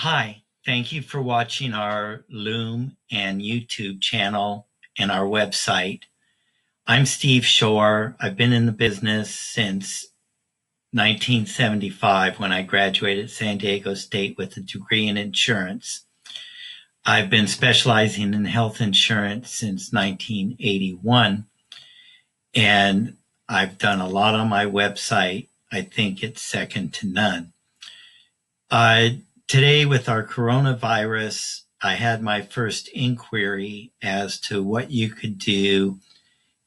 Hi, thank you for watching our Loom and YouTube channel and our website. I'm Steve Shore. I've been in the business since 1975 when I graduated San Diego State with a degree in insurance. I've been specializing in health insurance since 1981, and I've done a lot on my website. I think it's second to none. Today, with our coronavirus, I had my first inquiry as to what you could do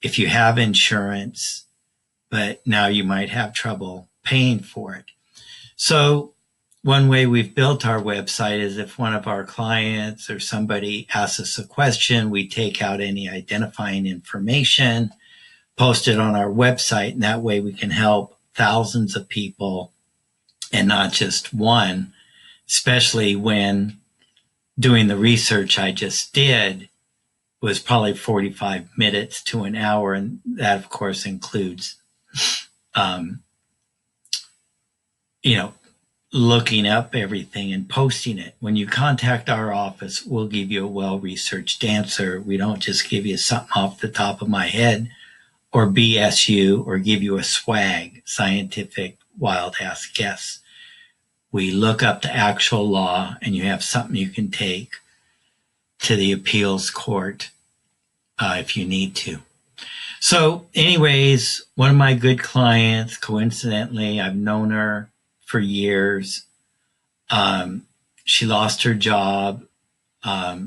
if you have insurance, but now you might have trouble paying for it. So one way we've built our website is if one of our clients or somebody asks us a question, we take out any identifying information, post it on our website, and that way we can help thousands of people and not just one, especially when doing the research I just did was probably 45 minutes to an hour. And that, of course, includes, looking up everything and posting it. When you contact our office, we'll give you a well-researched answer. We don't just give you something off the top of my head or BS you or give you a swag, scientific, wild-ass guess. We look up the actual law, and you have something you can take to the appeals court if you need to. So anyways, one of my good clients, coincidentally, I've known her for years. She lost her job at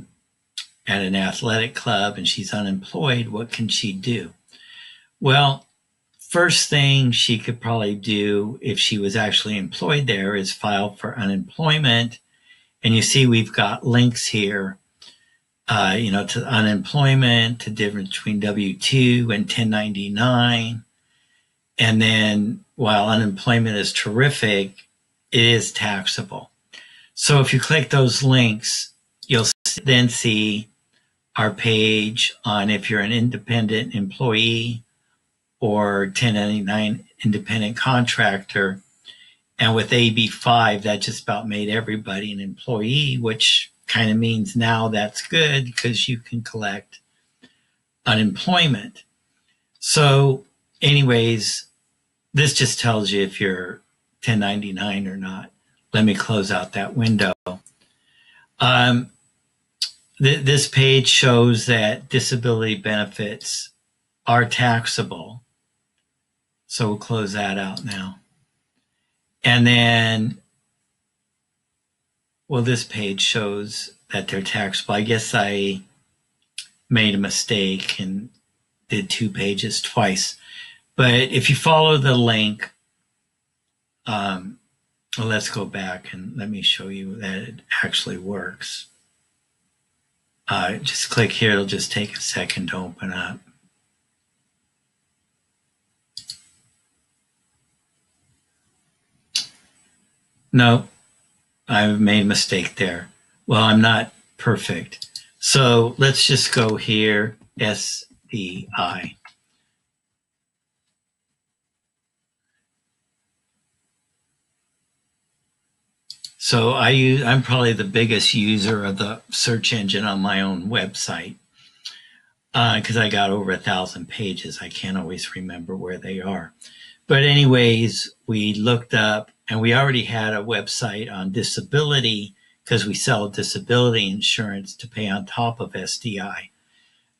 an athletic club, and she's unemployed. What can she do? Well, first thing she could probably do if she was actually employed there is file for unemployment. And you see we've got links here, to unemployment, to difference between W-2 and 1099. And then while unemployment is terrific, it is taxable. So if you click those links, you'll then see our page on if you're an independent employee or 1099 independent contractor. And with AB5, that just about made everybody an employee, which kind of means now that's good because you can collect unemployment. So anyways, this just tells you if you're 1099 or not. Let me close out that window. This page shows that disability benefits are taxable. So we'll close that out now. And then, this page shows that they're taxable. I guess I made a mistake and did 2 pages twice. But if you follow the link, let's go back and let me show you that it actually works. Just click here. It'll just take a second to open up. No, I made a mistake there. Well, I'm not perfect. So let's just go here, SDI. So I'm probably the biggest user of the search engine on my own website because I got over 1,000 pages. I can't always remember where they are. But anyways, we looked up, and we already had a website on disability because we sell disability insurance to pay on top of SDI.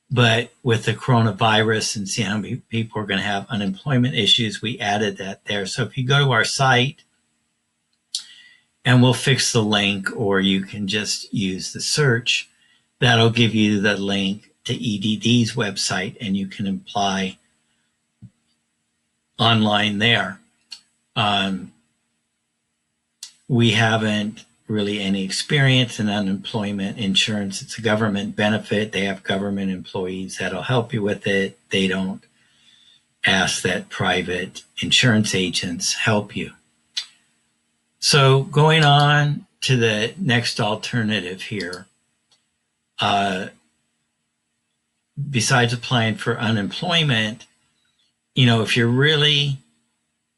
But with the coronavirus and seeing how many people are going to have unemployment issues, we added that there. So if you go to our site, and we'll fix the link, or you can just use the search, that'll give you the link to EDD's website, and you can apply online there. We haven't really any experience in unemployment insurance. It's a government benefit. They have government employees that'll help you with it. They don't ask that private insurance agents help you. So going on to the next alternative here, besides applying for unemployment, if you really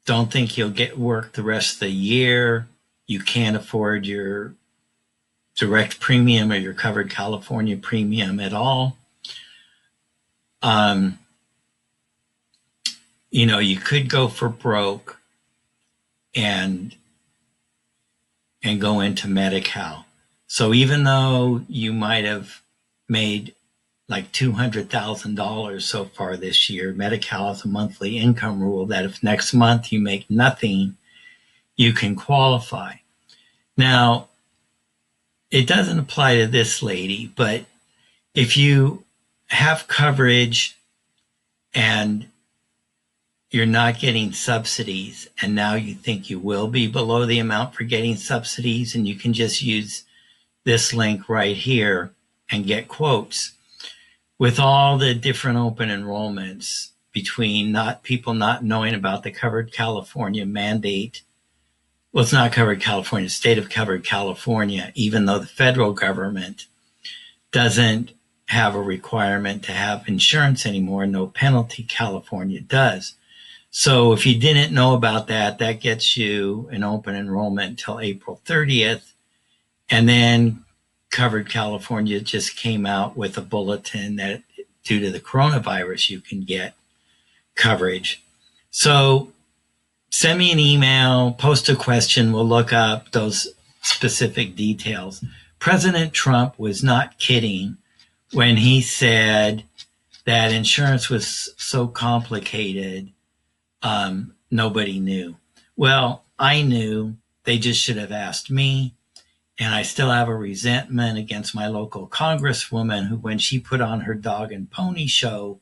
don't think you'll get work the rest of the year, you can't afford your direct premium or your covered California premium at all. You could go for broke and go into Medi-Cal. So even though you might have made like $200,000 so far this year, Medi-Cal has a monthly income rule that if next month you make nothing, you can qualify. Now, it doesn't apply to this lady, but if you have coverage and you're not getting subsidies, and now you think you will be below the amount for getting subsidies, and you can just use this link right here and get quotes. With all the different open enrollments between people not knowing about the Covered California mandate, well, it's not Covered California, state of Covered California, even though the federal government doesn't have a requirement to have insurance anymore, no penalty, California does. So if you didn't know about that, that gets you an open enrollment until April 30th. And then Covered California just came out with a bulletin that due to the coronavirus, you can get coverage. So send me an email, post a question. We'll look up those specific details. President Trump was not kidding when he said that insurance was so complicated, nobody knew. Well, I knew. They just should have asked me. And I still have a resentment against my local congresswoman who, when she put on her dog and pony show,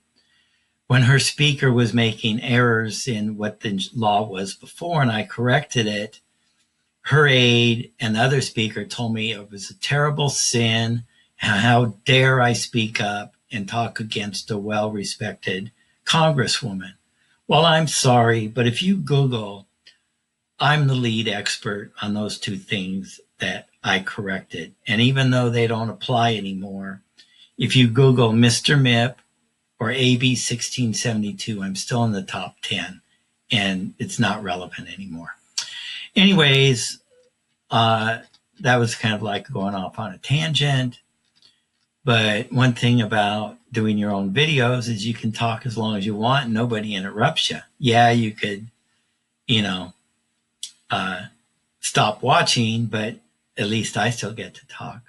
when her speaker was making errors in what the law was before and I corrected it, her aide and the other speaker told me it was a terrible sin. And how dare I speak up and talk against a well-respected congresswoman? Well, I'm sorry, but if you Google, I'm the lead expert on those two things that I corrected. And even though they don't apply anymore, if you Google Mr. MIP or AB 1672, I'm still in the top 10 and it's not relevant anymore. Anyways, that was kind of like going off on a tangent. But one thing about doing your own videos is you can talk as long as you want and nobody interrupts you. Yeah, you could, stop watching, but at least I still get to talk.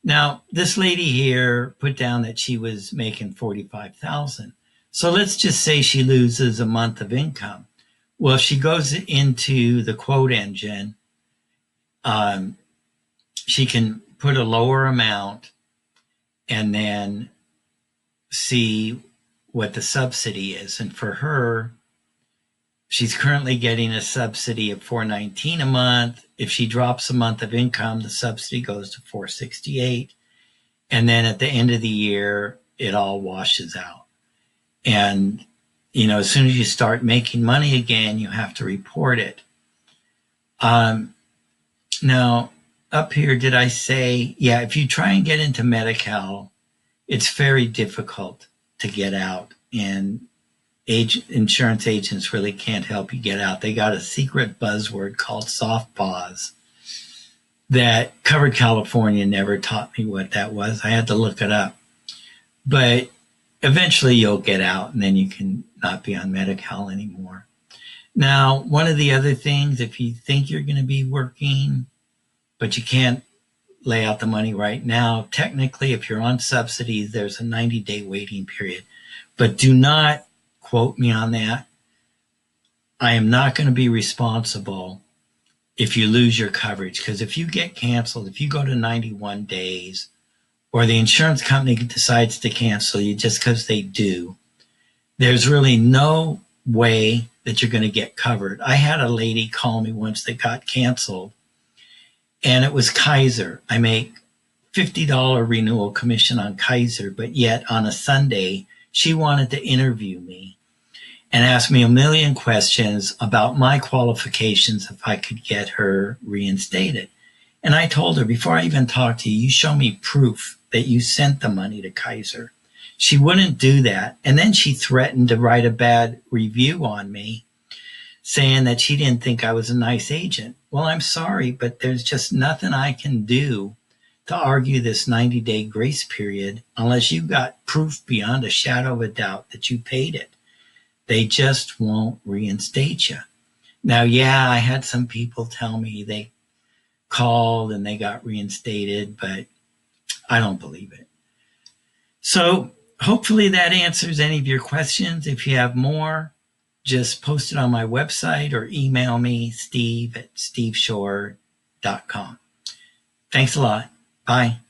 Now, this lady here put down that she was making $45,000. So let's just say she loses a month of income. Well, if she goes into the quote engine, she can put a lower amount and then see what the subsidy is. And for her, she's currently getting a subsidy of $419 a month. If she drops a month of income, the subsidy goes to $468. And then at the end of the year, it all washes out. And, as soon as you start making money again, you have to report it. Now, up here, did I say, yeah, if you try and get into Medi-Cal, it's very difficult to get out. And insurance agents really can't help you get out. They got a secret buzzword called soft pause that Covered California never taught me what that was. I had to look it up. But eventually you'll get out and then you can not be on Medi-Cal anymore. Now, one of the other things, if you think you're going to be working, but you can't lay out the money right now, technically, if you're on subsidies, there's a 90-day waiting period. But do not quote me on that. I am not going to be responsible if you lose your coverage, because if you get canceled, if you go to 91 days, or the insurance company decides to cancel you just because they do, there's really no way that you're going to get covered. I had a lady call me once that got canceled, and it was Kaiser. I make $50 renewal commission on Kaiser, but yet on a Sunday, she wanted to interview me and ask me a million questions about my qualifications if I could get her reinstated. And I told her, before I even talk to you, you show me proof that you sent the money to Kaiser. She wouldn't do that. And then she threatened to write a bad review on me, saying that she didn't think I was a nice agent. Well, I'm sorry, but there's just nothing I can do to argue this 90-day grace period unless you've got proof beyond a shadow of a doubt that you paid it. They just won't reinstate you. Now, yeah, I had some people tell me they called and they got reinstated, but I don't believe it. So hopefully that answers any of your questions. If you have more, just post it on my website or email me, steve@steveshore.com. Thanks a lot. Bye.